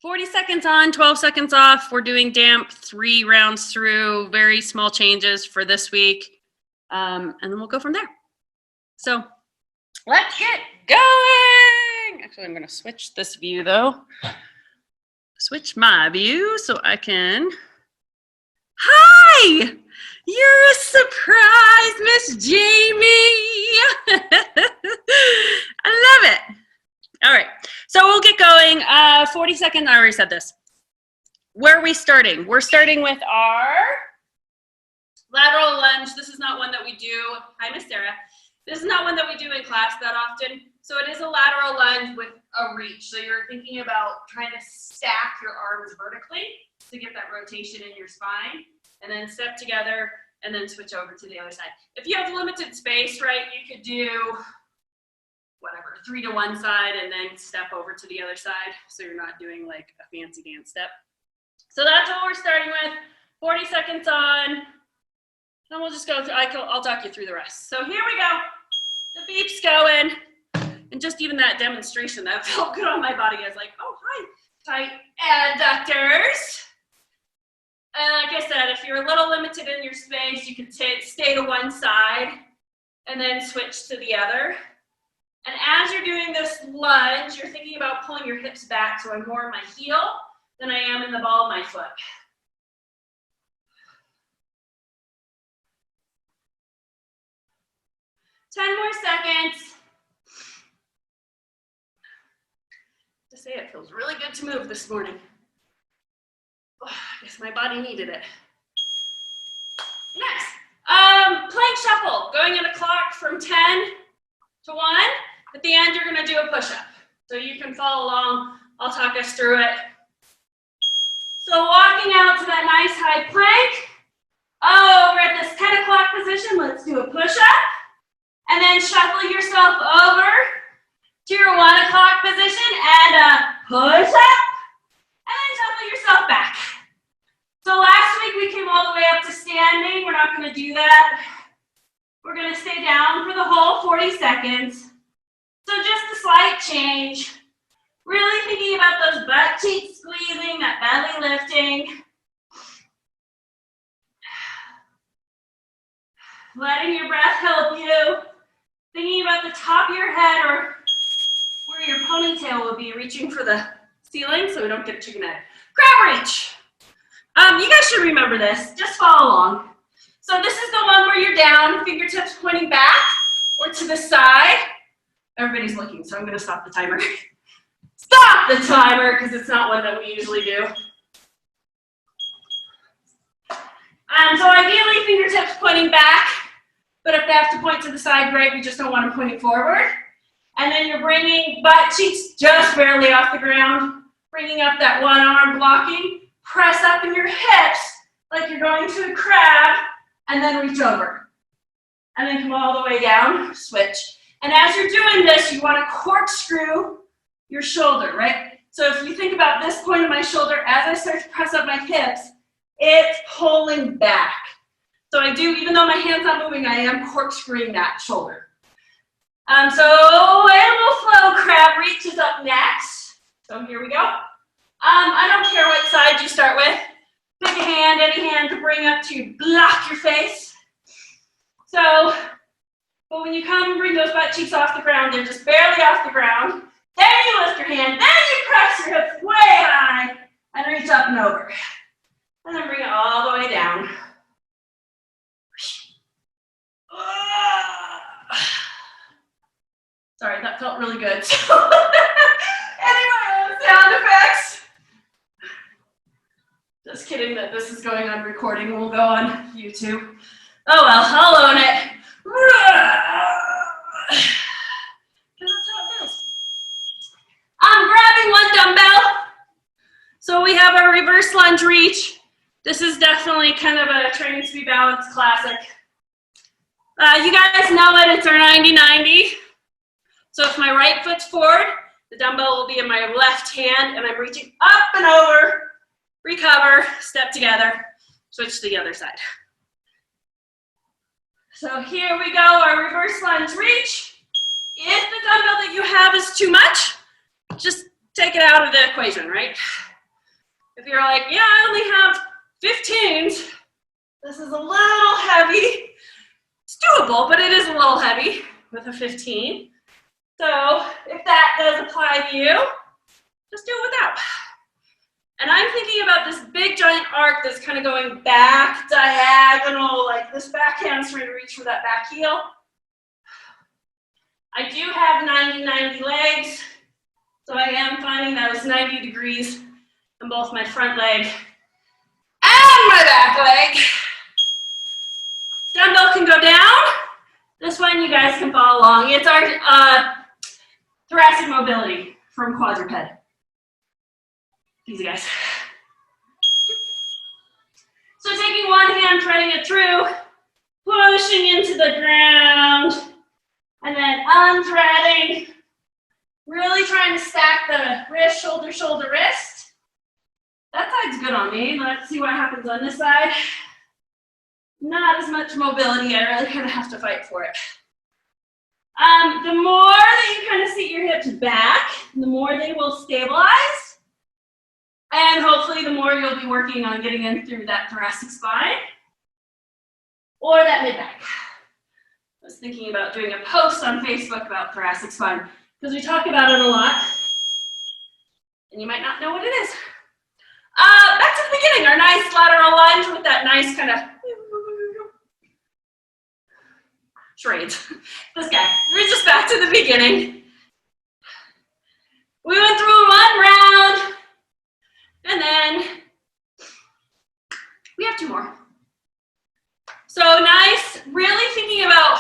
40 seconds on, 12 seconds off. We're doing damp 3 rounds through, very small changes for this week. And then we'll go from there. So let's get going. Actually, I'm going to switch this view though. Switch my view so I can. Hi! You're a surprise, Miss Jamie. I love it. All right, so we'll get going. 40 seconds, I already said this. Where are we starting? We're starting with our lateral lunge. This is not one that we do. Hi, Miss Sarah. This is not one that we do in class that often. So it is a lateral lunge with a reach. So you're thinking about trying to stack your arms vertically to get that rotation in your spine, and then step together and then switch over to the other side. If you have limited space, right, you could do whatever, 3 to one side and then step over to the other side. So you're not doing like a fancy dance step. So that's what we're starting with. 40 seconds on. Then we'll just go through, I'll talk you through the rest. So here we go. The beep's going. And just even that demonstration, that felt good on my body. I was like, oh, hi, tight adductors. And like I said, if you're a little limited in your space, you can stay to one side and then switch to the other. And as you're doing this lunge, you're thinking about pulling your hips back, so I'm more in my heel than I am in the ball of my foot. Ten more seconds. To say it feels really good to move this morning. Oh, I guess my body needed it. Next, plank shuffle, going in a clock from 10 to 1. At the end, you're going to do a push-up. So you can follow along. I'll talk us through it. So walking out to that nice high plank. Oh, we're at this 10 o'clock position. Let's do a push-up. And then shuffle yourself over to your 1 o'clock position and a push-up. And then shuffle yourself back. So last week we came all the way up to standing. We're not going to do that. We're going to stay down for the whole 40 seconds. So just a slight change. Really thinking about those butt cheeks squeezing, that belly lifting. Letting your breath help you. Thinking about the top of your head or where your ponytail will be, reaching for the ceiling so we don't get chicken head. Crab reach. You guys should remember this. Just follow along. So this is the one where you're down, fingertips pointing back or to the side. Everybody's looking, so I'm going to stop the timer. Stop the timer, because it's not one that we usually do. So ideally, fingertips pointing back, but if they have to point to the side, great. We just don't want them pointing forward. And then you're bringing butt cheeks just barely off the ground, bringing up that one arm blocking. Press up in your hips like you're going to a crab, and then reach over. And then come all the way down, switch. And as you're doing this, you want to corkscrew your shoulder, right? So if you think about this point of my shoulder, as I start to press up my hips, it's pulling back. So I do, even though my hand's not moving, I am corkscrewing that shoulder. So animal flow crab reach is up next. So here we go. I don't care what side you start with. Pick a hand, any hand to bring up to block your face. So, but when you come and bring those butt cheeks off the ground, they're just barely off the ground. Then you lift your hand, then you press your hips way high and reach up and over. And then bring it all the way down. Sorry, that felt really good. Anyway, sound effects. Just kidding that this is going on recording and will go on YouTube. Oh well, I'll own it. I'm grabbing one dumbbell. So we have our reverse lunge reach. This is definitely kind of a training to be balanced classic. You guys know that it's our 90-90. So if my right foot's forward, the dumbbell will be in my left hand and I'm reaching up and over, recover, step together, switch to the other side. So here we go, our reverse lunge reach. If the dumbbell that you have is too much, just take it out of the equation, right? If you're like, yeah, I only have 15s, this is a little heavy. It's doable, but it is a little heavy with a 15. So if that does apply to you, just do it without. And I'm thinking about this big giant arc that's kind of going back diagonal, like this backhand trying to reach for that back heel. I do have 90-90 legs, so I am finding that was 90 degrees in both my front leg and my back leg. Dumbbell can go down. This one you guys can follow along. It's our thoracic mobility from quadruped. Easy, guys. So taking one hand, threading it through, pushing into the ground, and then unthreading, really trying to stack the wrist, shoulder, shoulder, wrist. That side's good on me. Let's see what happens on this side. Not as much mobility. I really kind of have to fight for it. The more that you kind of seat your hips back, the more they will stabilize. And hopefully the more you'll be working on getting in through that thoracic spine or that mid-back. I was thinking about doing a post on Facebook about thoracic spine because we talk about it a lot and you might not know what it is. Back to the beginning, our nice lateral lunge with that nice kind of charades. This guy, we're just back to the beginning. We went through one round and then we have two more. So nice, really thinking about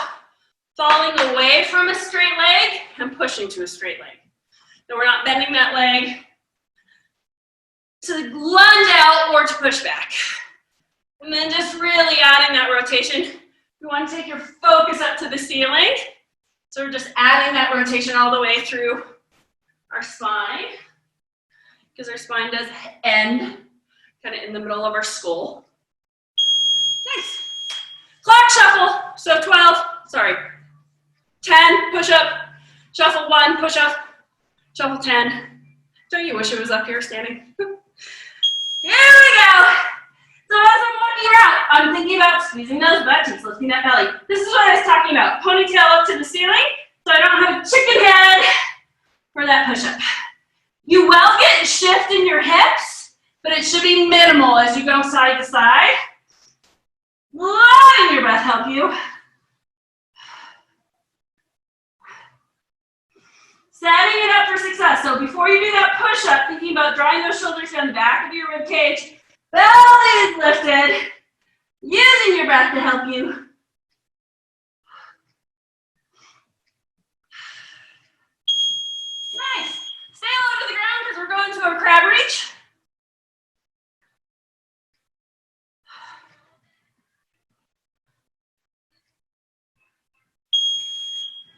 falling away from a straight leg and pushing to a straight leg. So we're not bending that leg to lunge out or to push back. And then just really adding that rotation. You want to take your focus up to the ceiling. So we're just adding that rotation all the way through our spine, because our spine does end kind of in the middle of our skull. Nice. Clock shuffle. So 10, push up, shuffle 1, push up, shuffle 10. Don't you wish it was up here standing? Here we go. So as I'm walking around, I'm thinking about squeezing those butt cheeks, lifting that belly. This is what I was talking about. Ponytail up to the ceiling, so I don't have a chicken head for that push-up. You will get shift in your hips, but it should be minimal as you go side to side. Letting your breath help you. Setting it up for success. So before you do that push-up, thinking about drawing those shoulders down the back of your rib cage, belly is lifted, using your breath to help you. Nice. Stay low to the ground because we're going to a crab reach.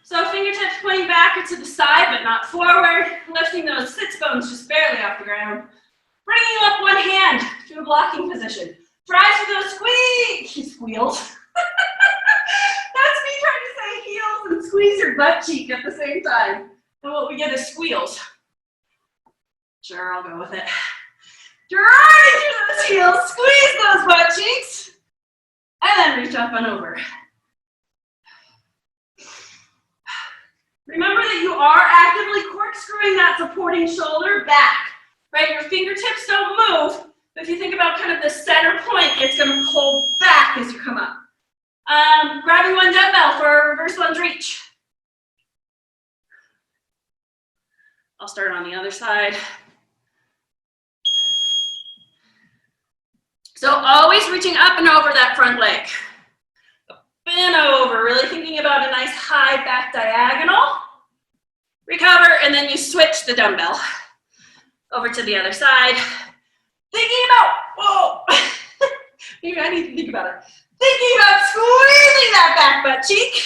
So fingertips pointing back or to the side, but not forward. Lifting those sits bones just barely off the ground. Bringing up one hand to a blocking position. Drive through those squeals. That's me trying to say heels and squeeze your butt cheek at the same time. And what we get is squeals. Sure, I'll go with it. Driving through those heels, squeeze those butt cheeks, and then reach up and over. Remember that you are actively corkscrewing that supporting shoulder back, right? Your fingertips don't move, but if you think about kind of the center point, it's going to pull back as you come up. Grabbing one dumbbell for a reverse lunge reach. I'll start on the other side. So always reaching up and over that front leg. Bend over, really thinking about a nice high back diagonal. Recover, and then you switch the dumbbell over to the other side. Thinking about, whoa, maybe I need to think about it. Thinking about squeezing that back butt cheek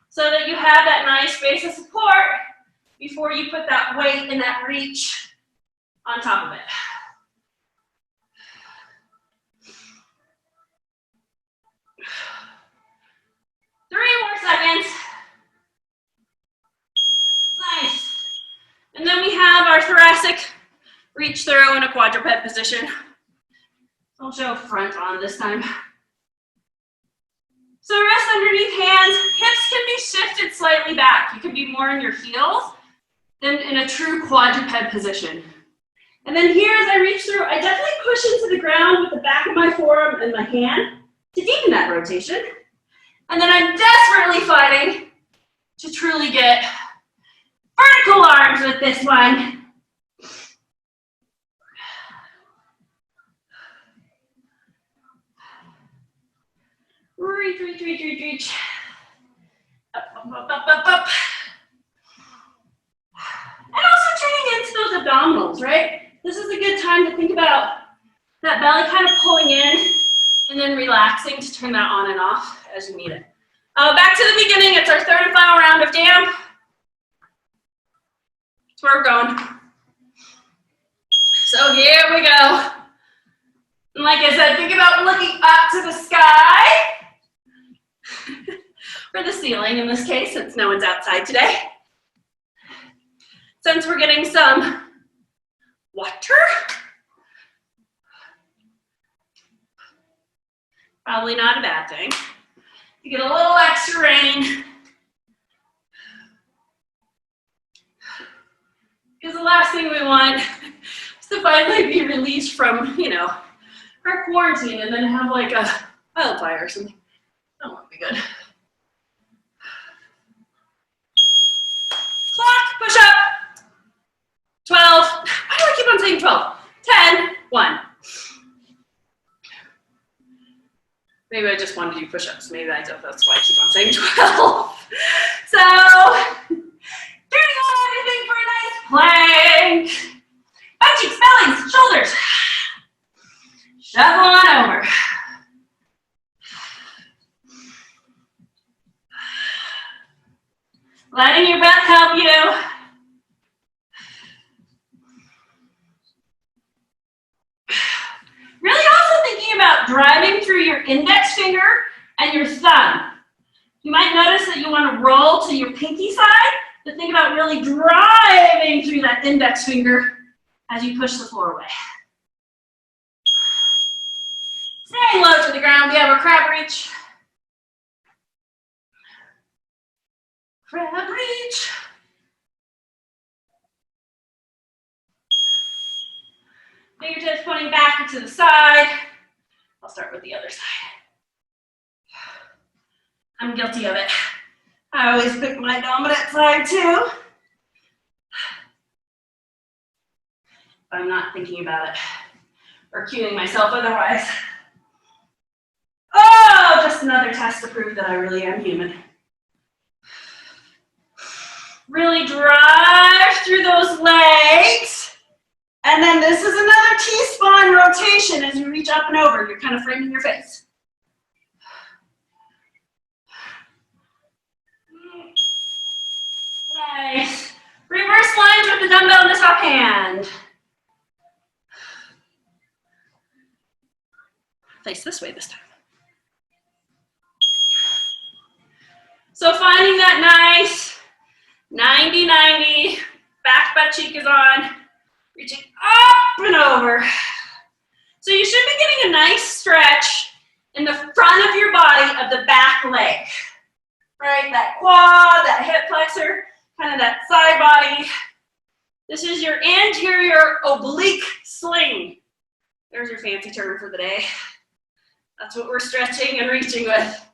so that you have that nice base of support before you put that weight and that reach on top of it. Seconds. Nice. And then we have our thoracic reach through in a quadruped position. I'll show front on this time. So rest underneath hands. Hips can be shifted slightly back. You can be more in your heels than in a true quadruped position. And then here as I reach through, I definitely push into the ground with the back of my forearm and my hand to deepen that rotation. And then I'm desperately fighting to truly get vertical arms with this one. Reach, reach, reach, reach, reach. Up, up, up, up, up. And also turning into those abdominals, right? This is a good time to think about that belly kind of pulling in and then relaxing to turn that on and off as you need it. Back to the beginning, it's our third and final round of damp. That's where we're going. So here we go. And like I said, think about looking up to the sky. Or the ceiling in this case, since no one's outside today. Since we're getting some water. Probably not a bad thing. You get a little extra rain. Because the last thing we want is to finally be released from, you know, our quarantine and then have like a wildfire or something. That won't be good. Clock, push up. 12. Why do I keep on saying 12? 10, 1. Maybe I just wanted to do push-ups. Maybe I don't. That's why I keep on saying 12. So, turning on everything for a nice plank. Butt cheeks, bellies, shoulders. Shuffle on over. Letting your breath help you. Really also thinking about driving through your index finger and your thumb. You might notice that you want to roll to your pinky side, but think about really driving through that index finger as you push the floor away. Staying low to the ground, we have our crab reach. Crab reach. Fingertips pointing back and to the side. I'll start with the other side. I'm guilty of it. I always pick my dominant side too. I'm not thinking about it or cueing myself otherwise. Oh, just another test to prove that I really am human. Really drive through those legs. And then this is another T-spine rotation as you reach up and over. You're kind of framing your face. Nice. Reverse lunge with the dumbbell in the top hand. Face this way this time. So finding that nice 90-90, back butt cheek is on. Reaching up and over. So you should be getting a nice stretch in the front of your body of the back leg. Right, that quad, that hip flexor, kind of that side body. This is your anterior oblique sling. There's your fancy term for the day. That's what we're stretching and reaching with.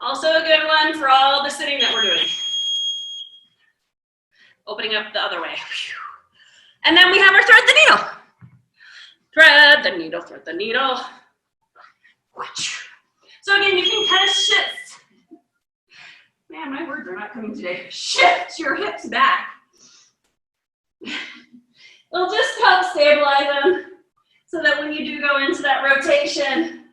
Also a good one for all the sitting that we're doing. Opening up the other way. And then we have our thread the needle. Thread the needle, thread the needle. So again, you can kind of shift. Man, my words are not coming today. Shift your hips back. It'll just help stabilize them so that when you do go into that rotation,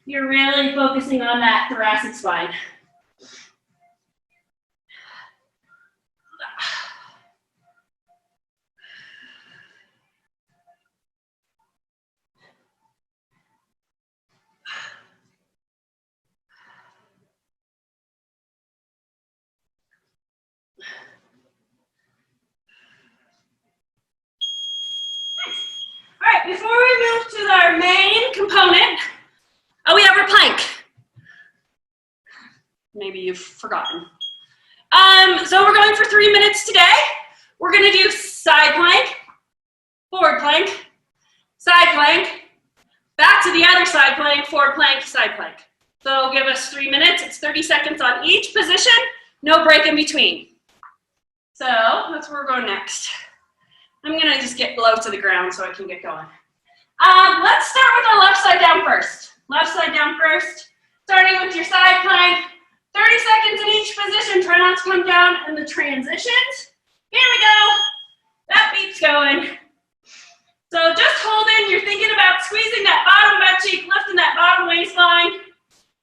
you're really focusing on that thoracic spine. maybe you've forgotten. So we're going for 3 minutes today. We're gonna do side plank, forward plank, side plank, back to the other side plank, forward plank, side plank. So it'll give us 3 minutes. It's 30 seconds on each position, no break in between. So that's where we're going next. I'm gonna just get low to the ground so I can get going. Let's start with our left side down first. Left side down first, starting with your side plank. 30 seconds in each position. Try not to come down in the transitions. Here we go. That beat's going. So just holding, you're thinking about squeezing that bottom butt cheek, lifting that bottom waistline.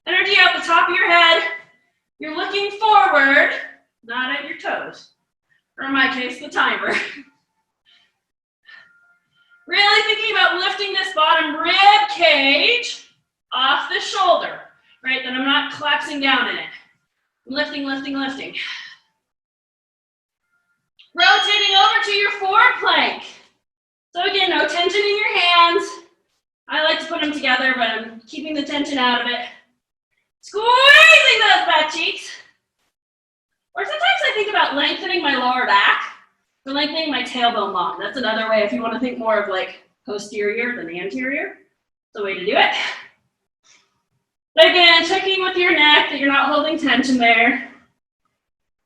Energy out the top of your head. You're looking forward, not at your toes. Or in my case, the timer. Really thinking about lifting this bottom rib cage off the shoulder, right? Then I'm not collapsing down in it. I'm lifting, lifting, lifting. Rotating over to your forward plank. So again, no tension in your hands. I like to put them together, but I'm keeping the tension out of it. Squeezing those butt cheeks. Or sometimes I think about lengthening my lower back or lengthening my tailbone long. That's another way if you want to think more of like posterior than anterior. It's a way to do it. Again, checking with your neck that you're not holding tension there.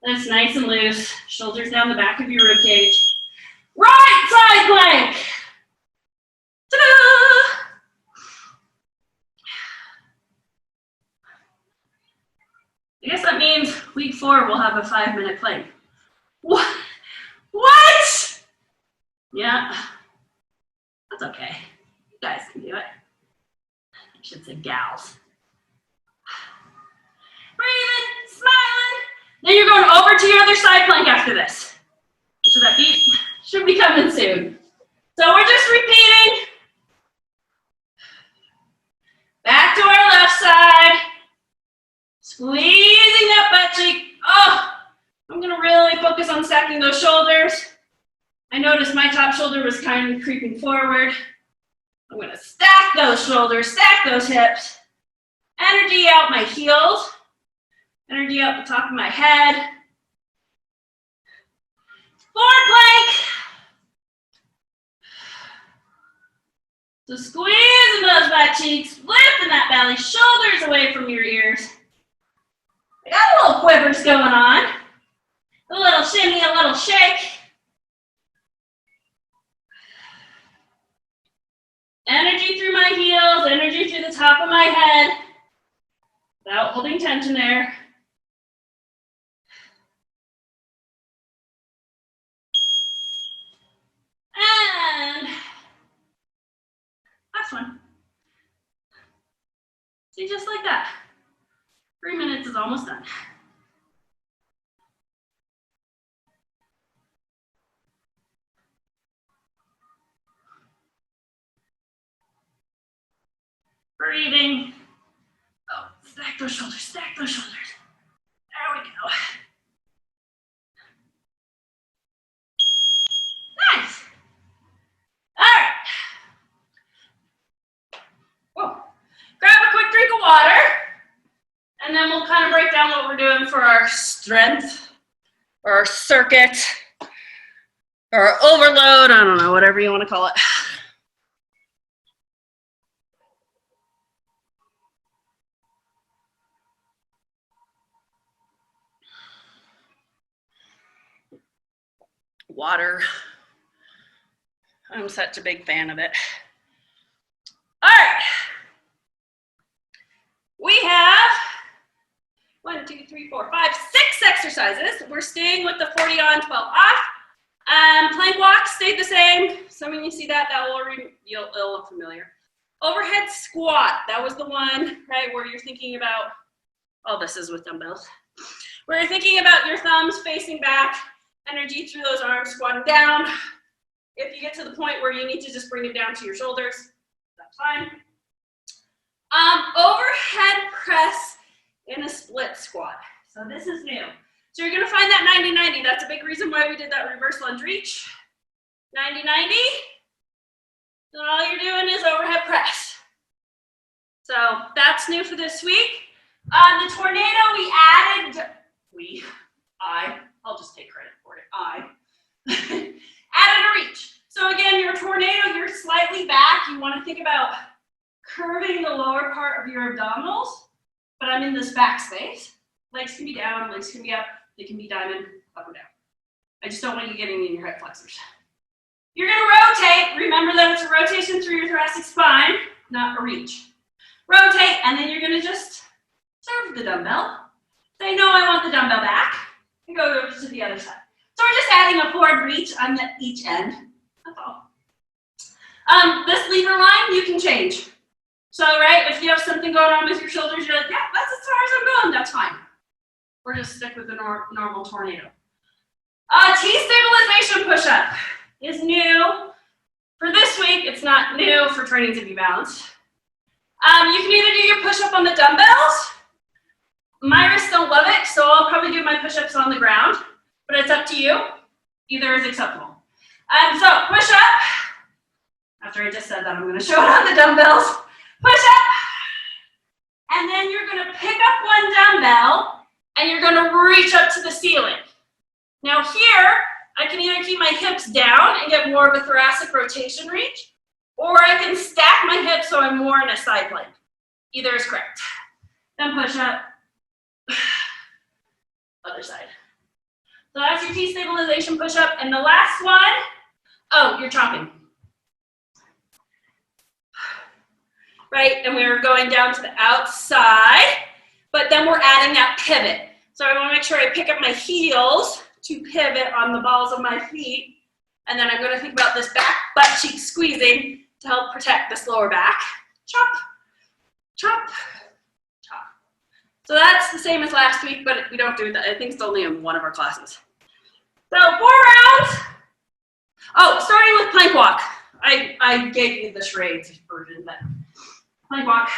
That's nice and loose. Shoulders down the back of your rib cage. Right side plank. Ta-da! I guess that means week 4 we'll have a 5-minute plank. What? What? Yeah, that's okay. You guys can do it. I should say gals. Breathing, smiling. Then you're going over to your other side plank after this. So that beat should be coming soon. So we're just repeating. Back to our left side. Squeezing that butt cheek. Oh, I'm gonna really focus on stacking those shoulders. I noticed my top shoulder was kind of creeping forward. I'm gonna stack those shoulders, stack those hips. Energy out my heels. Energy out the top of my head. Forward plank. So squeezing those butt cheeks, lifting that belly, shoulders away from your ears. I got a little quivers going on. A little shimmy, a little shake. Energy through my heels, energy through the top of my head. Without holding tension there. And last one. See, just like that. 3 minutes is almost done. Breathing. Oh, stack those shoulders, stack those shoulders. There we go. Nice. All right. Whoa. Grab a quick drink of water, and then we'll kind of break down what we're doing for our strength, or our circuit, or our overload, I don't know, whatever you want to call it. Water. I'm such a big fan of it. All right. We have 1, 2, 3, 4, 5, 6 exercises. We're staying with the 40 on, 12 off. Plank walk stayed the same. So when you see that, it'll look familiar. Overhead squat, that was the one, right, where you're thinking about, oh, this is with dumbbells. Where you're thinking about your thumbs facing back, energy through those arms, squatting down. If you get to the point where you need to just bring it down to your shoulders, that's fine. Overhead press in a split squat. So this is new. So you're gonna find that 90-90. That's a big reason why we did that reverse lunge reach. 90-90. Then all you're doing is overhead press. So that's new for this week. The tornado we added, I'll just take credit for it, added a reach. So again, your tornado, you're slightly back. You want to think about curving the lower part of your abdominals, but I'm in this back space. Legs can be down, legs can be up, they can be diamond, up or down. I just don't want you getting in your hip flexors. You're going to rotate. Remember that it's a rotation through your thoracic spine, not a reach. Rotate, and then you're going to just serve the dumbbell. Say, no, I want the dumbbell back, and go over to the other side. So we're just adding a forward reach on each end. That's all. This lever line, you can change. So, right, if you have something going on with your shoulders, you're like, yeah, that's as far as I'm going, that's fine. Or just stick with the normal tornado. T-stabilization push-up is new. For this week, it's not new for training to be balanced. You can either do your push-up on the dumbbells. My wrists don't love it, so I'll probably do my push-ups on the ground, but it's up to you. Either is acceptable. So push-up. After I just said that, I'm going to show it on the dumbbells. Push-up. And then you're going to pick up one dumbbell, and you're going to reach up to the ceiling. Now here, I can either keep my hips down and get more of a thoracic rotation reach, or I can stack my hips so I'm more in a side plank. Either is correct. Then push up. Other side. So that's your T-stabilization push-up. And the last one, you're chopping. Right, and we're going down to the outside, but then we're adding that pivot. So I want to make sure I pick up my heels to pivot on the balls of my feet. And then I'm going to think about this back butt cheek squeezing to help protect this lower back. Chop, chop, chop. So that's the same as last week, but we don't do that. I think it's only in one of our classes. So 4 rounds. Starting with plank walk. I gave you the charades version, but plank walk.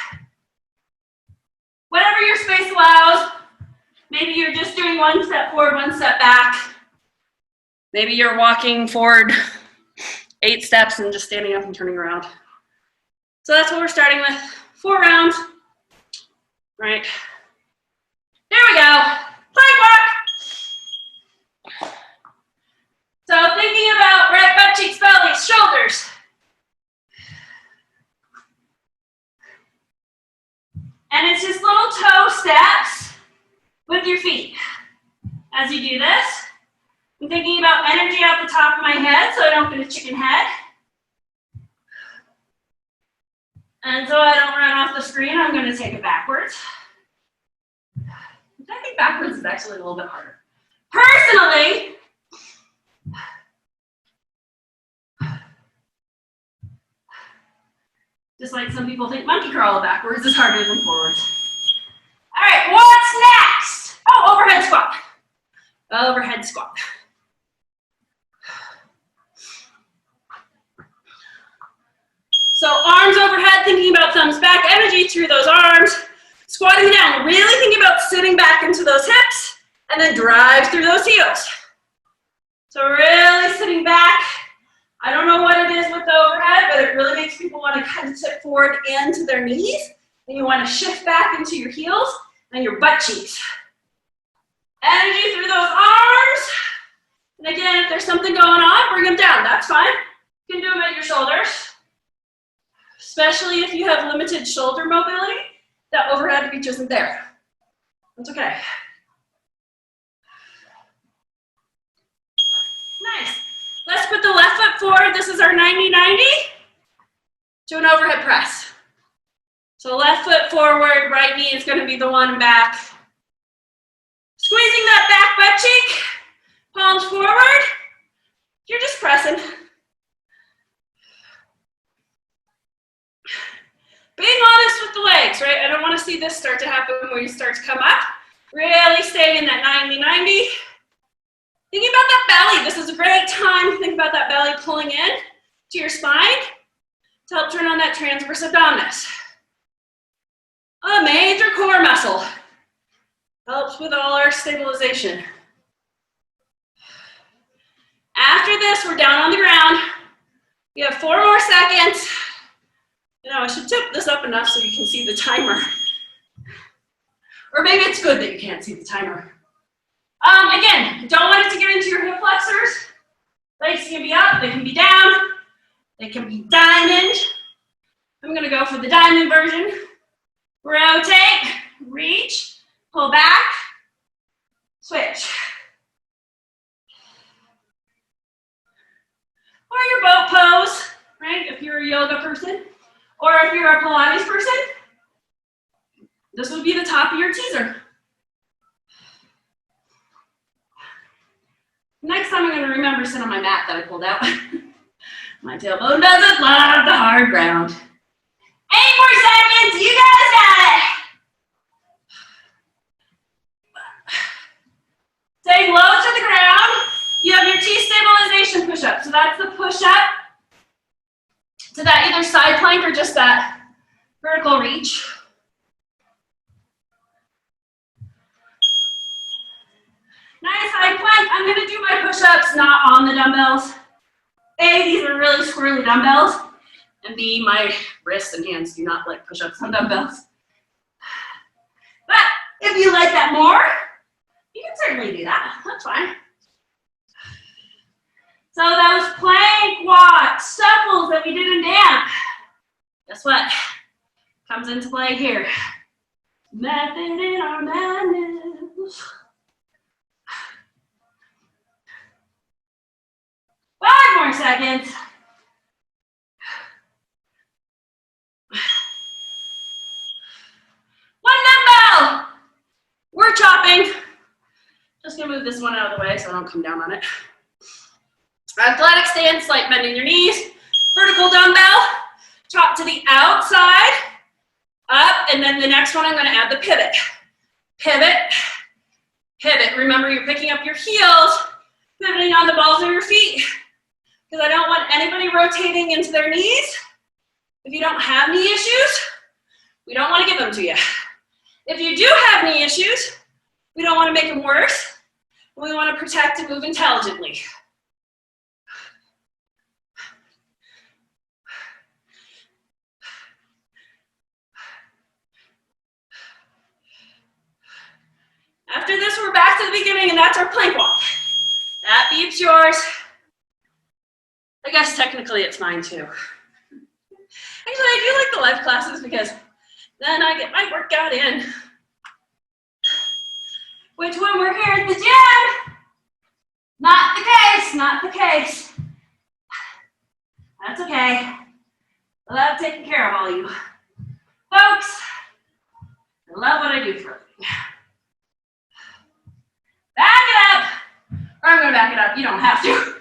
Whatever your space allows. Maybe you're just doing one step forward, one step back. Maybe you're walking forward 8 steps and just standing up and turning around. So that's what we're starting with. 4 rounds. Right. There we go. Plank walk. So thinking about right butt cheeks, bellies, shoulders. And it's just little toe steps with your feet. As you do this, I'm thinking about energy out the top of my head so I don't get a chicken head. And so I don't run off the screen, I'm going to take it backwards. I think backwards is actually a little bit harder. Personally, just like some people think monkey crawl backwards is harder than forwards. All right, what's next? Overhead squat. Overhead squat. So arms overhead, thinking about thumbs back, energy through those arms. Squatting down, really thinking about sitting back into those hips, and then drive through those heels. So really sitting back. I don't know what it is with the overhead, but it really makes people want to kind of tip forward into their knees, and you want to shift back into your heels and your butt cheeks. Energy through those arms. And again, if there's something going on, bring them down. That's fine. You can do them at your shoulders. Especially if you have limited shoulder mobility, that overhead reach isn't there. That's okay. Nice. Let's put the left foot forward. This is our 90-90 to an overhead press. So left foot forward, right knee is going to be the one back. Squeezing that back butt cheek, palms forward. You're just pressing. Being honest with the legs, right? I don't want to see this start to happen where you start to come up. Really stay in that 90-90. Thinking about that belly. This is a great time to think about that belly pulling in to your spine to help turn on that transverse abdominis. A major core muscle. Helps with all our stabilization. After this, we're down on the ground. We have 4 more seconds. I should tip this up enough so you can see the timer. Or maybe it's good that you can't see the timer. Again, don't want it to get into your hip flexors. Legs can be up, they can be down, they can be diamond. I'm gonna go for the diamond version. Rotate, reach, pull back, switch. Or your boat pose, right? If you're a yoga person, or if you're a Pilates person, this would be the top of your teaser. Next time I'm gonna remember to sit on my mat that I pulled out. My tailbone doesn't love the hard ground. 8 more seconds, you guys got it. Stay low to the ground. You have your T-stabilization push-up. So that's the push-up to that either side plank or just that vertical reach. Nice high plank. I'm gonna do my push-ups not on the dumbbells. A, these are really squirrely dumbbells. And B, my wrists and hands do not like push-ups on dumbbells. But if you like that more, you can certainly do that. That's fine. So those plank walk shuffles that we did in dance, guess what? Comes into play here. Method in our madness. 5 more seconds. One dumbbell. We're chopping. Just gonna move this one out of the way so I don't come down on it. Athletic stance, slight bend in your knees. Vertical dumbbell. Chop to the outside. Up, and then the next one I'm gonna add the pivot. Pivot, pivot. Remember, you're picking up your heels, pivoting on the balls of your feet. Because I don't want anybody rotating into their knees. If you don't have knee issues, we don't want to give them to you. If you do have knee issues, we don't want to make them worse. We want to protect and move intelligently. After this, we're back to the beginning, and that's our plank walk. That beats yours. I guess technically it's mine too. Actually, I do like the live classes because then I get my workout in. Which when we're here at the gym, not the case, not the case. That's okay. I love taking care of all you folks. I love what I do for a living. Back it up. Or I'm gonna back it up, you don't have to.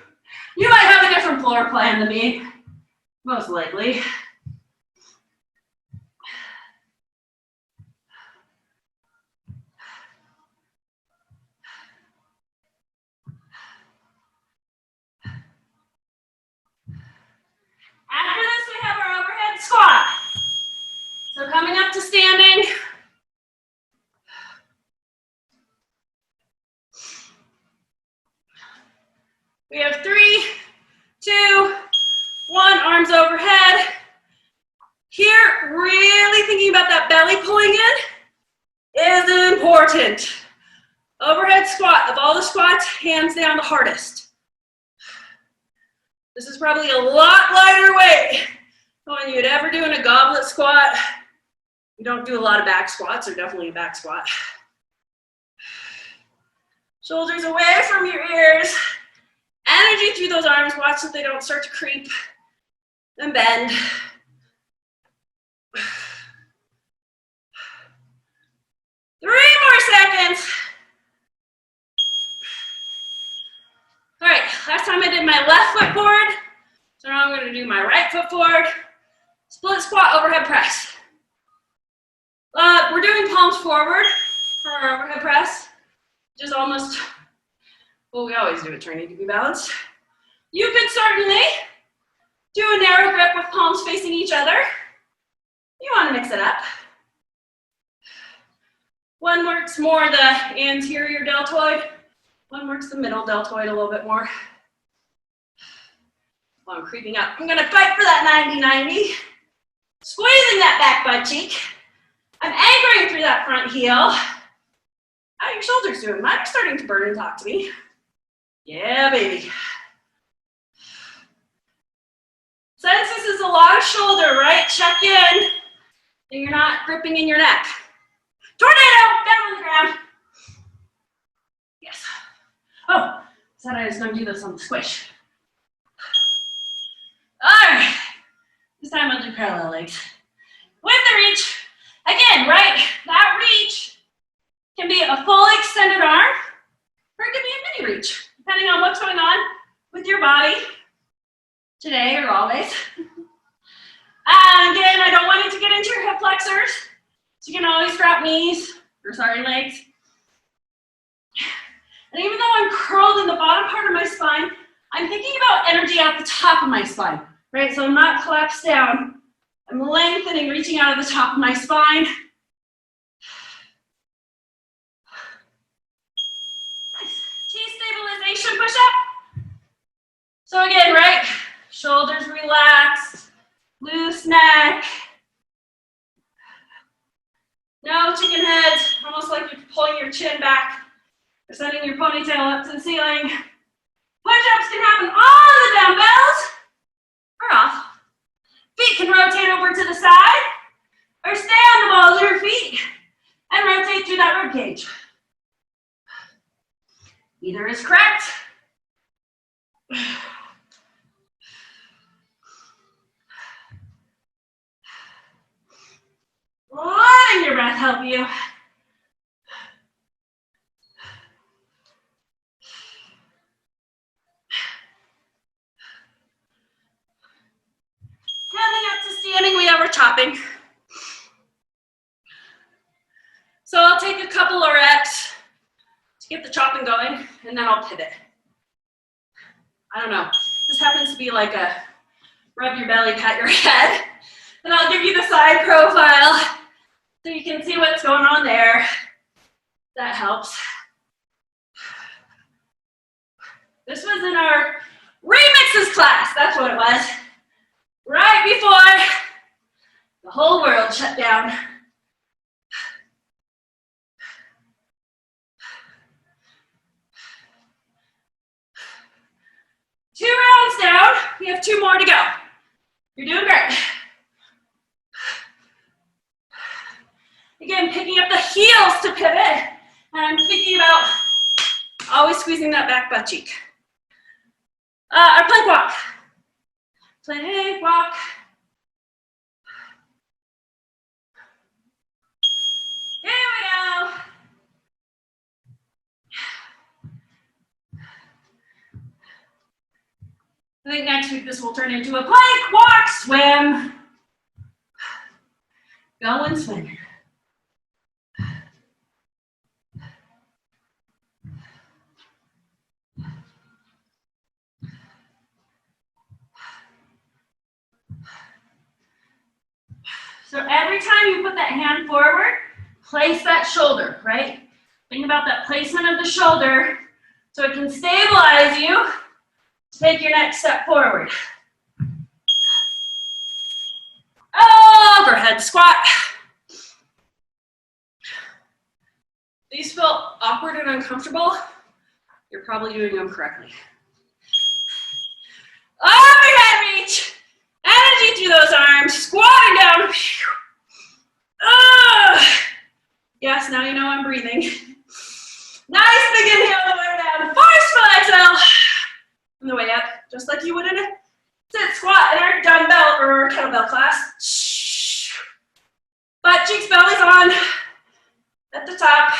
You might have a different floor plan than me, most likely. After this, we have our overhead squat. So coming up to standing. We have 3, 2, 1, arms overhead. Here, really thinking about that belly pulling in is important. Overhead squat, of all the squats, hands down the hardest. This is probably a lot lighter weight than what you'd ever do in a goblet squat. You don't do a lot of back squats, or definitely a back squat. Shoulders away from your ears. Energy through those arms. Watch that they don't start to creep and bend. 3 more seconds. All right, last time I did my left foot forward, so now I'm going to do my right foot forward. Split squat, overhead press. We're doing palms forward for our overhead press, which is almost what we always do at training to be balanced. You could certainly do a narrow grip with palms facing each other. You want to mix it up. One works more the anterior deltoid. One works the middle deltoid a little bit more. While I'm creeping up, I'm gonna fight for that 90-90. Squeezing that back butt cheek. I'm anchoring through that front heel. How are your shoulders doing? Mine are starting to burn and talk to me. Yeah, baby. Since this is a lot of shoulder, right? Check in that you're not gripping in your neck. Tornado, down on the ground. Yes. Oh, said I was going to do this on the squish. All right. This time I'll do parallel legs. With the reach, again, right? That reach can be a full extended arm, or it can be a mini reach, depending on what's going on with your body today or always. And again, I don't want it to get into your hip flexors, so you can always drop legs. And even though I'm curled in the bottom part of my spine, I'm thinking about energy at the top of my spine, right? So I'm not collapsed down. I'm lengthening, reaching out of the top of my spine. Nice. T-stabilization push-up. So again, right? Shoulders relaxed, loose neck. No chicken heads, almost like you're pulling your chin back or sending your ponytail up to the ceiling. Push-ups can happen on the dumbbells or off. Feet can rotate over to the side or stay on the balls of your feet and rotate through that rib cage. Either is correct. Letting your breath help you. Coming up to standing, we have our chopping. So I'll take a couple of reps to get the chopping going, and then I'll pivot. I don't know. This happens to be like a rub your belly, pat your head. And I'll give you the side profile so you can see what's going on there. That helps. This was in our remixes class. That's what it was. Right before the whole world shut down. Two rounds down. We have two more to go. You're doing great. Again, picking up the heels to pivot. And I'm thinking about always squeezing that back butt cheek. Our plank walk. Plank walk. Here we go. I think next week this will turn into a plank walk swim. Go and swim. So every time you put that hand forward, place that shoulder, right? Think about that placement of the shoulder so it can stabilize you to take your next step forward. Overhead squat. These feel awkward and uncomfortable. You're probably doing them correctly. Overhead reach. Energy through those arms, squatting down. Yes, now you know I'm breathing. Nice big inhale on the way down. Forceful exhale on the way up, just like you would in a sit squat in our dumbbell or our kettlebell class. Butt cheeks, bellies on at the top.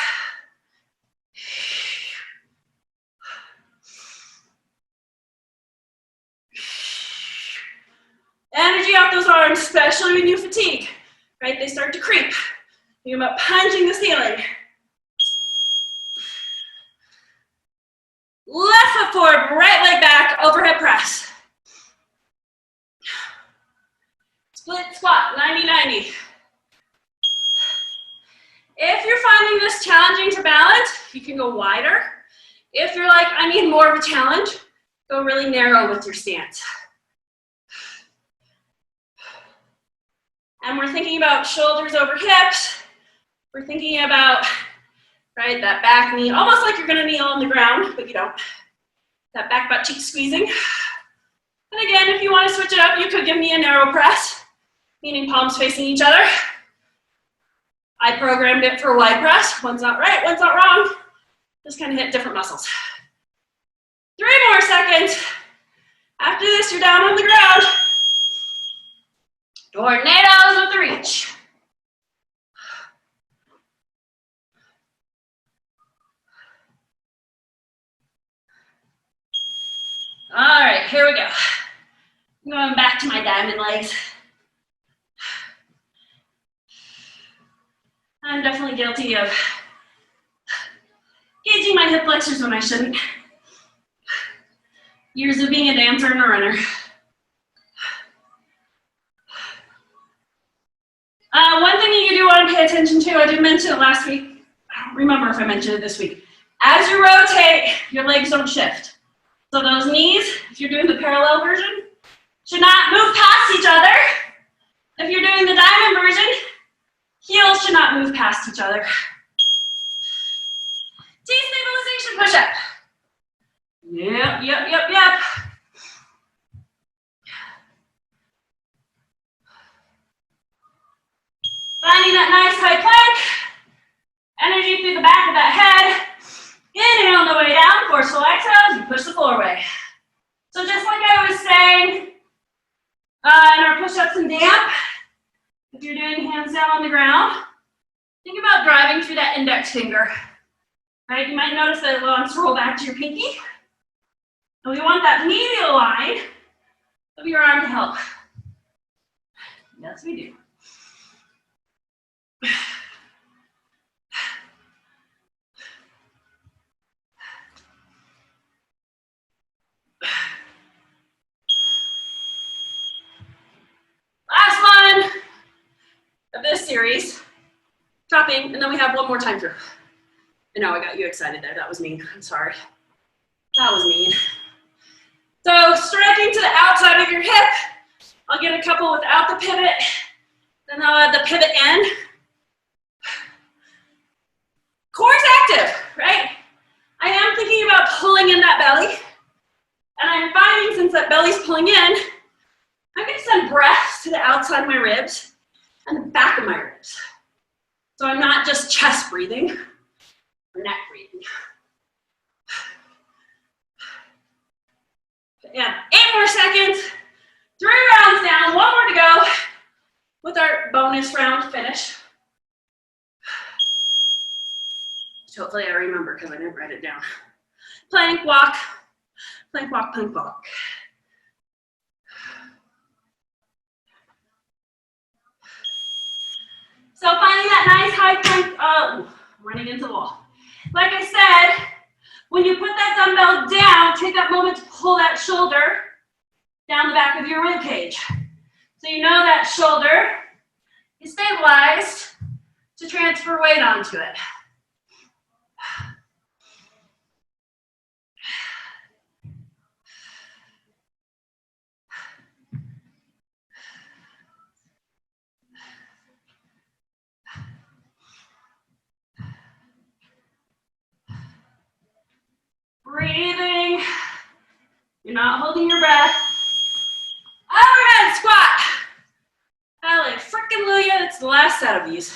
Energy out those arms, especially when you fatigue, right? They start to creep. Think about punching the ceiling. Left foot forward, right leg back, overhead press. Split squat, 90-90. If you're finding this challenging to balance, you can go wider. If you're like, I need more of a challenge, go really narrow with your stance. And we're thinking about shoulders over hips. We're thinking about right? That back knee, almost like you're gonna kneel on the ground, but you don't. That back butt cheek squeezing. And again, if you want to switch it up, you could give me a narrow press, meaning palms facing each other. I programmed it for wide press. One's not right, one's not wrong. Just kind of hit different muscles. 3 more seconds. After this, you're down on the ground. Tornadoes with the reach. All right, here we go. I'm going back to my diamond legs. I'm definitely guilty of gauging my hip flexors when I shouldn't. Years of being a dancer and a runner. One thing you do want to pay attention to, I did mention it last week. I don't remember if I mentioned it this week. As you rotate, your legs don't shift. So those knees, if you're doing the parallel version, should not move past each other. If you're doing the diamond version, heels should not move past each other. T-stabilization push-up. Yep. Finding that nice high plank. Energy through the back of that head. Inhale on the way down, forceful exhales, you push the floor away. So just like I was saying in our push-ups and damp, if you're doing hands down on the ground, think about driving through that index finger. Right? You might notice that it wants to roll back to your pinky. And we want that medial line of your arm to help. Yes, we do. Last one of this series. Dropping, and then we have one more time through. I know I got you excited there. That was mean. I'm sorry. That was mean. So stretching to the outside of your hip. I'll get a couple without the pivot. Then I'll add the pivot in. Core's active, right? I am thinking about pulling in that belly. And I'm finding since that belly's pulling in, I'm going to send breath to the outside of my ribs and the back of my ribs. So I'm not just chest breathing or neck breathing. Yeah, 8 more seconds. 3 rounds down, 1 more to go with our bonus round finish. Hopefully I remember because I didn't write it down. Plank walk, plank walk, plank walk. So finding that nice high plank, oh, running into the wall. Like I said, when you put that dumbbell down, take that moment to pull that shoulder down the back of your rib cage. So you know that shoulder is stabilized to transfer weight onto it. Breathing. You're not holding your breath. Overhead squat. Hallelujah, it's the last set of these.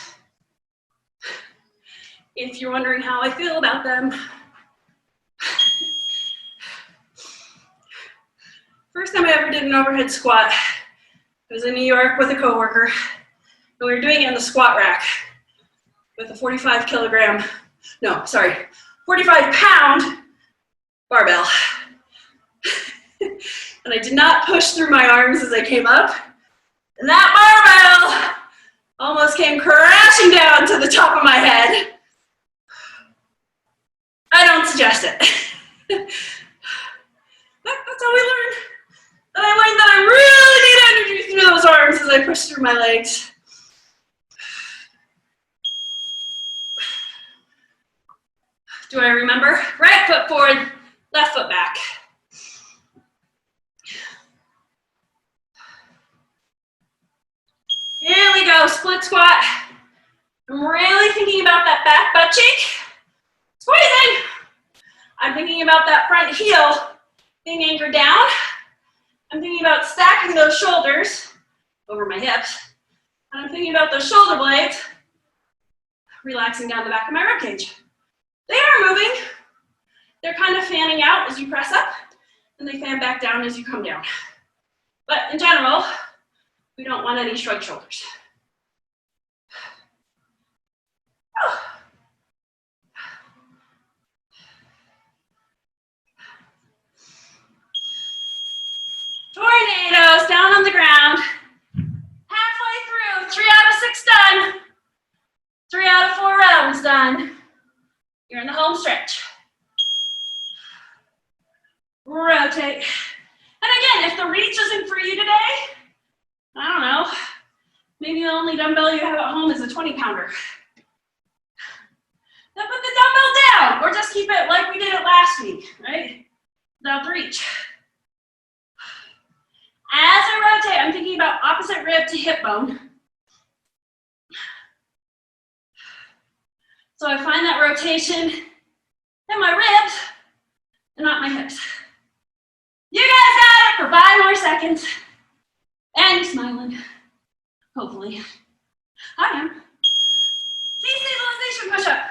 If you're wondering how I feel about them. First time I ever did an overhead squat, I was in New York with a coworker, and we were doing it in the squat rack with a 45 pound barbell. And I did not push through my arms as I came up. And that barbell almost came crashing down to the top of my head. I don't suggest it. That's how we learn. And I learned that I really need energy through those arms as I push through my legs. Do I remember? Right foot forward, left foot back. Here we go, split squat. I'm really thinking about that back butt cheek Squeezing. I'm thinking about that front heel being anchored down. I'm thinking about stacking those shoulders over my hips. And I'm thinking about those shoulder blades relaxing down the back of my rib cage. They are moving. They're kind of fanning out as you press up, and they fan back down as you come down. But in general, we don't want any shrugged shoulders. Tornadoes down on the ground. Halfway through, 3 out of 6 done. 3 out of 4 rounds done. You're in the home stretch. Rotate. And again, if the reach isn't for you today, I don't know, maybe the only dumbbell you have at home is a 20-pounder. Then put the dumbbell down, or just keep it like we did it last week, right? Without the reach. As I rotate, I'm thinking about opposite rib to hip bone. So I find that rotation in my ribs and not my hips. You guys got it for 5 more seconds. And you're smiling, hopefully. I am. Stabilization push-up.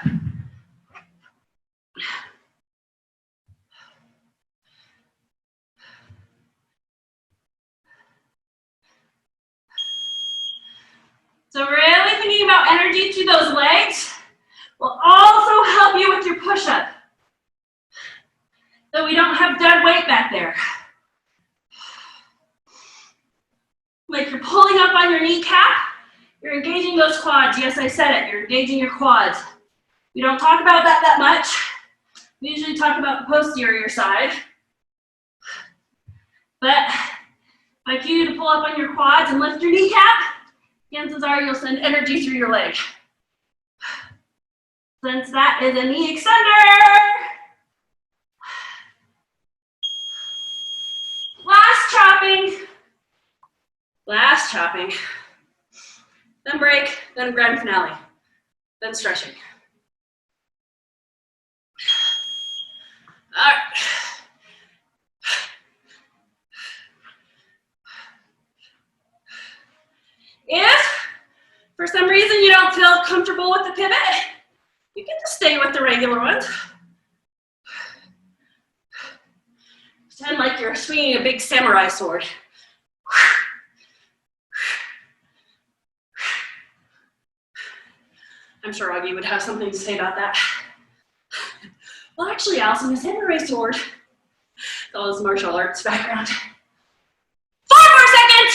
So really thinking about energy through those legs will also help you with your push-up. So we don't have dead weight back there. Like you're pulling up on your kneecap, you're engaging those quads. Yes, I said it, you're engaging your quads. We don't talk about that much. We usually talk about the posterior side. But if I cue you to pull up on your quads and lift your kneecap, chances are you'll send energy through your leg. Since that is a knee extender. Last chopping, then break, then grand finale, then stretching. All right. If for some reason you don't feel comfortable with the pivot, you can just stay with the regular ones. Pretend like you're swinging a big samurai sword. I'm sure Augie would have something to say about that. Well, actually, Allison, a samurai sword. All his martial arts background. 4 more seconds.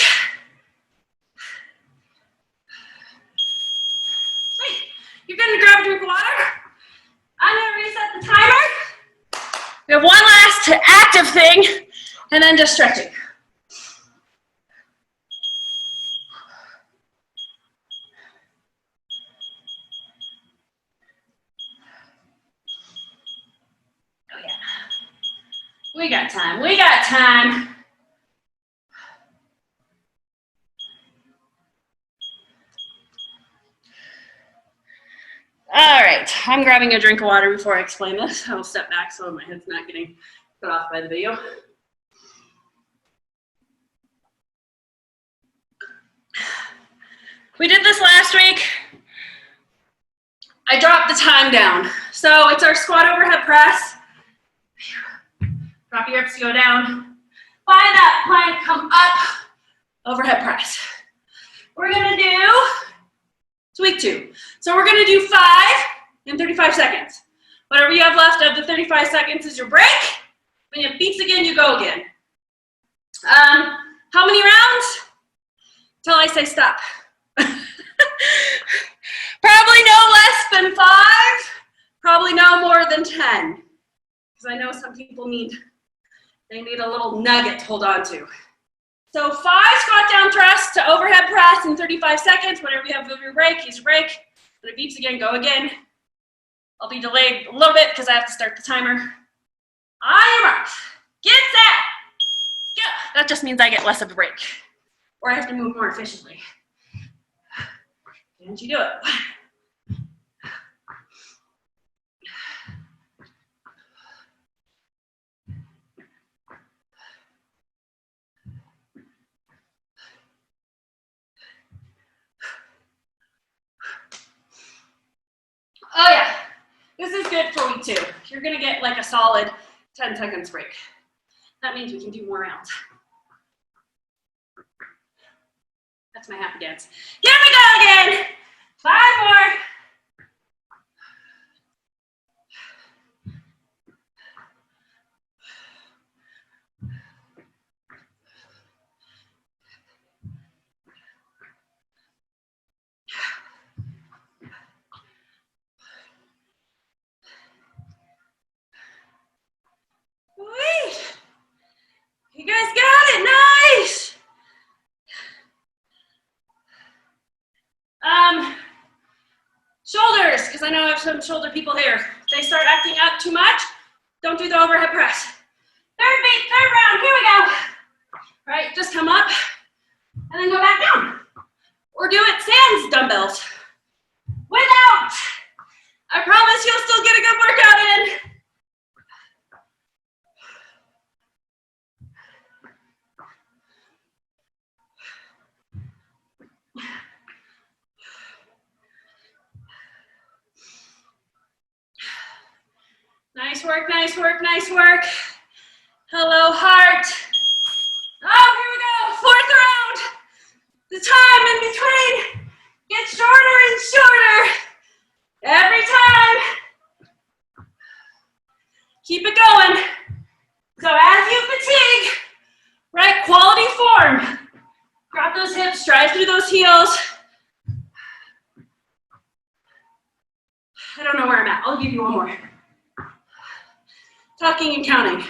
Sweet. You're gonna grab a drink of water. I'm gonna reset the timer. We have one last active thing, and then just stretching. We got time, we got time. All right, I'm grabbing a drink of water before I explain this. I'll step back so my head's not getting cut off by the video. We did this last week. I dropped the time down. So it's our squat overhead press. Drop your hips to go down. Find that plank, come up, overhead press. We're gonna do, it's week 2. So we're gonna do 5 in 35 seconds. Whatever you have left of the 35 seconds is your break. When it beeps again, you go again. How many rounds? Till I say stop. Probably no less than 5, probably no more than 10. Because I know some people need a little nugget to hold on to. So 5 squat down thrusts to overhead press in 35 seconds. Whenever you have your break, use your break. When it beeps again, go again. I'll be delayed a little bit because I have to start the timer. On your marks. Get set. Go. That just means I get less of a break. Or I have to move more efficiently. Can't you do it? 42. You're gonna get like a solid 10 seconds break. That means we can do more rounds. That's my happy dance. Here we go again. 5 more. Wait. You guys got it. Nice. Shoulders, because I know I have some shoulder people here. If they start acting up too much, don't do the overhead press. Third round, here we go. All right, just come up and then go back down. Or do it sans dumbbells. Without. I promise you'll still get a good workout in. Nice work, nice work, nice work. Hello, heart. Oh, here we go, 4th round. The time in between gets shorter and shorter. Every time. Keep it going. So as you fatigue, right, quality form. Drop those hips, drive through those heels. I don't know where I'm at. I'll give you one more. Talking and counting,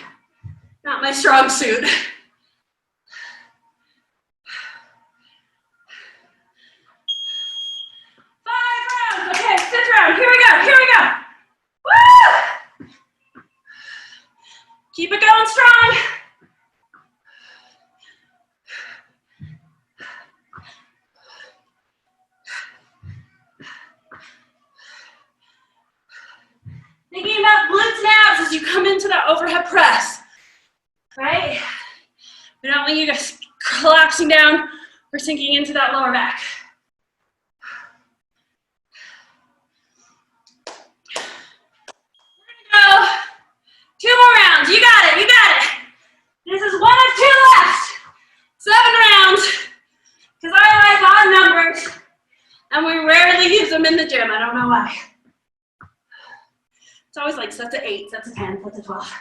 not my strong suit. 5 rounds, okay, 5th round, here we go. Woo! Keep it going strong. Thinking about glutes and abs as you come into that overhead press, right? We don't want you guys collapsing down or sinking into that lower back. We're gonna go 2 more rounds. You got it, you got it. This is 1 of 2 left. 7 rounds, because I like odd numbers, and we rarely use them in the gym. I don't know why. It's always like sets of 8, sets of 10, sets of 12.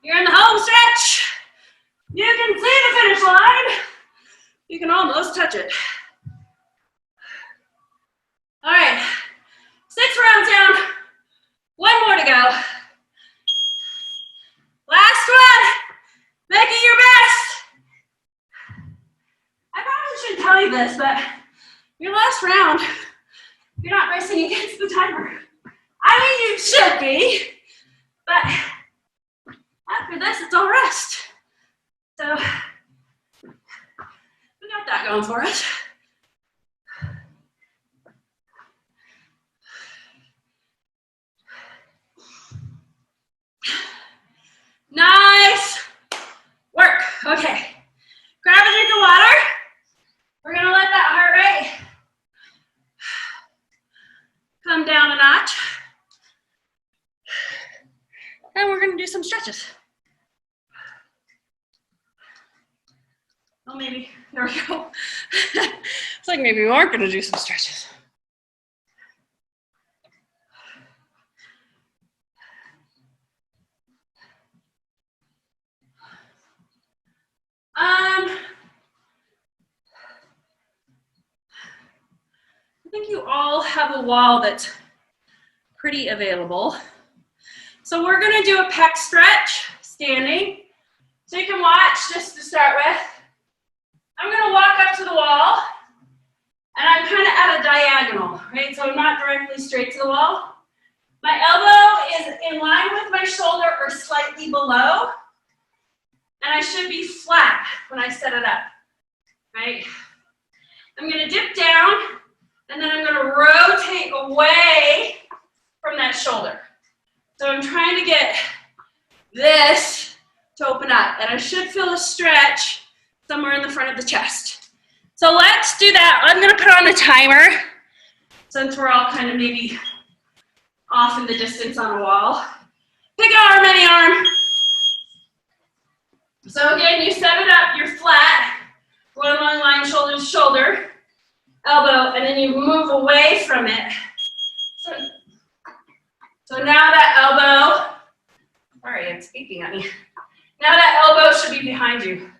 You're in the home stretch. You can see the finish line. You can almost touch it. All right, 6 rounds down. 1 more to go. Last one. Make it your best. I probably shouldn't tell you this, but your last round, you're not racing against the timer. I mean, you should be, but after this, it's all rest. So, we got that going for us. Nice work. Okay, grab a drink of water. We're gonna let that heart rate come down a notch. And we're gonna do some stretches. Oh, maybe, there we go. It's like maybe we aren't gonna do some stretches. I think you all have a wall that's pretty available. So we're gonna do a pec stretch, standing. So you can watch just to start with. I'm gonna walk up to the wall, and I'm kind of at a diagonal, right? So I'm not directly straight to the wall. My elbow is in line with my shoulder or slightly below, and I should be flat when I set it up, right? I'm gonna dip down, and then I'm gonna rotate away from that shoulder. So I'm trying to get this to open up, and I should feel a stretch somewhere in the front of the chest. So let's do that. I'm gonna put on a timer, since we're all kind of maybe off in the distance on a wall. Big arm, any arm. So again, you set it up, you're flat, one long line, shoulder to shoulder, elbow, and then you move away from it. So now that elbow, sorry, it's speaking at me. Now that elbow should be behind you.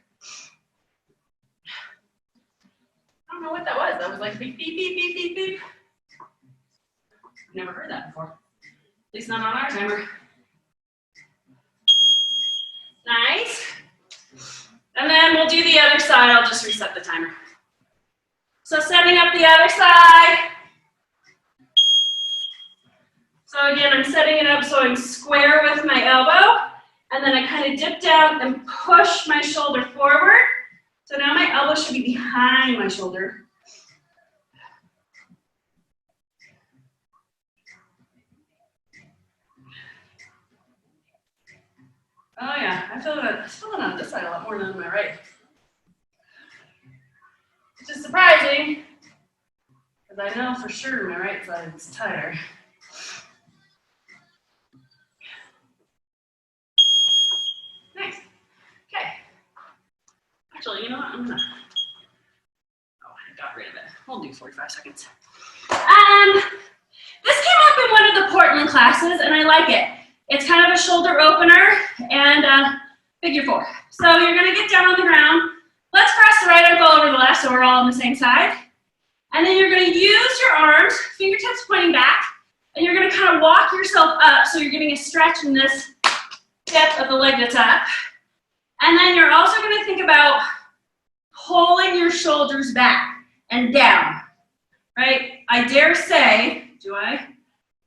I don't know what that was. That was like beep, beep, beep, beep, beep, beep. I've never heard that before. At least not on our timer. Nice. And then we'll do the other side. I'll just reset the timer. So setting up the other side. So again, I'm setting it up so I'm square with my elbow. And then I kind of dip down and push my shoulder forward. So now my elbow should be behind my shoulder. Oh yeah, I feel it on this side a lot more than on my right. Which is surprising, because I know for sure my right side is tighter. Nice. Okay. Actually, you know what? I'm gonna. Oh, I got rid of it. We'll do 45 seconds. This came up in one of the Portland classes, and I like it. It's kind of a shoulder opener and figure 4. So you're gonna get down on the ground. Let's cross the right ankle over the left so we're all on the same side. And then you're gonna use your arms, fingertips pointing back, and you're gonna kind of walk yourself up so you're getting a stretch in this depth of the leg that's up. And then you're also gonna think about pulling your shoulders back and down, right? I dare say, do I?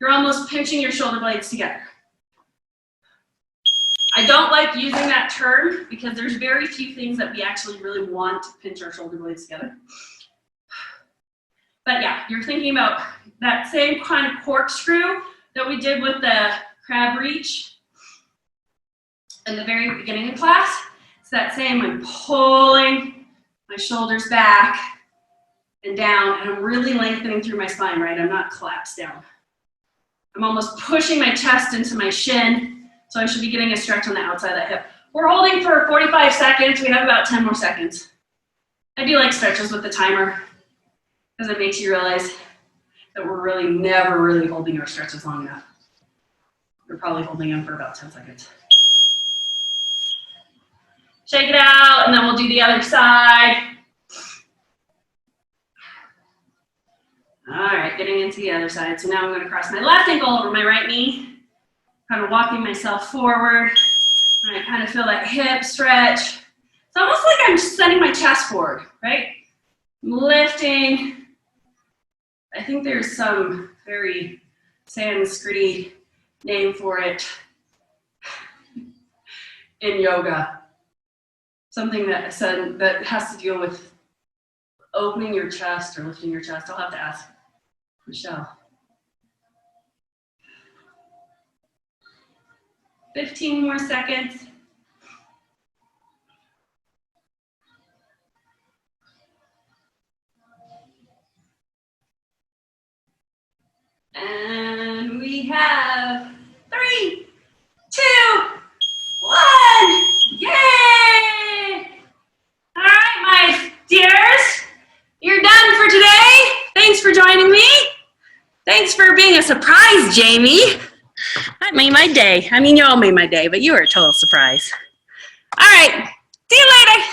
You're almost pinching your shoulder blades together. I don't like using that term because there's very few things that we actually really want to pinch our shoulder blades together. But yeah, you're thinking about that same kind of corkscrew that we did with the crab reach in the very beginning of class. It's that same, I'm pulling my shoulders back and down, and I'm really lengthening through my spine, right? I'm not collapsed down. I'm almost pushing my chest into my shin. So I should be getting a stretch on the outside of that hip. We're holding for 45 seconds. We have about 10 more seconds. I do like stretches with the timer because it makes you realize that we're really never really holding our stretches long enough. We're probably holding them for about 10 seconds. Shake it out, and then we'll do the other side. All right, getting into the other side. So now I'm going to cross my left ankle over my right knee. Kind of walking myself forward, and I kind of feel that hip stretch. It's almost like I'm sending my chest forward, right? I'm lifting. I think there's some very Sanskrit name for it in yoga. Something that has to deal with opening your chest or lifting your chest. I'll have to ask Michelle. 15 more seconds. And we have 3, 2, 1. Yay! All right, my dears, you're done for today. Thanks for joining me. Thanks for being a surprise, Jamie. That made my day. I mean, you all made my day, but you were a total surprise. All right. See you later.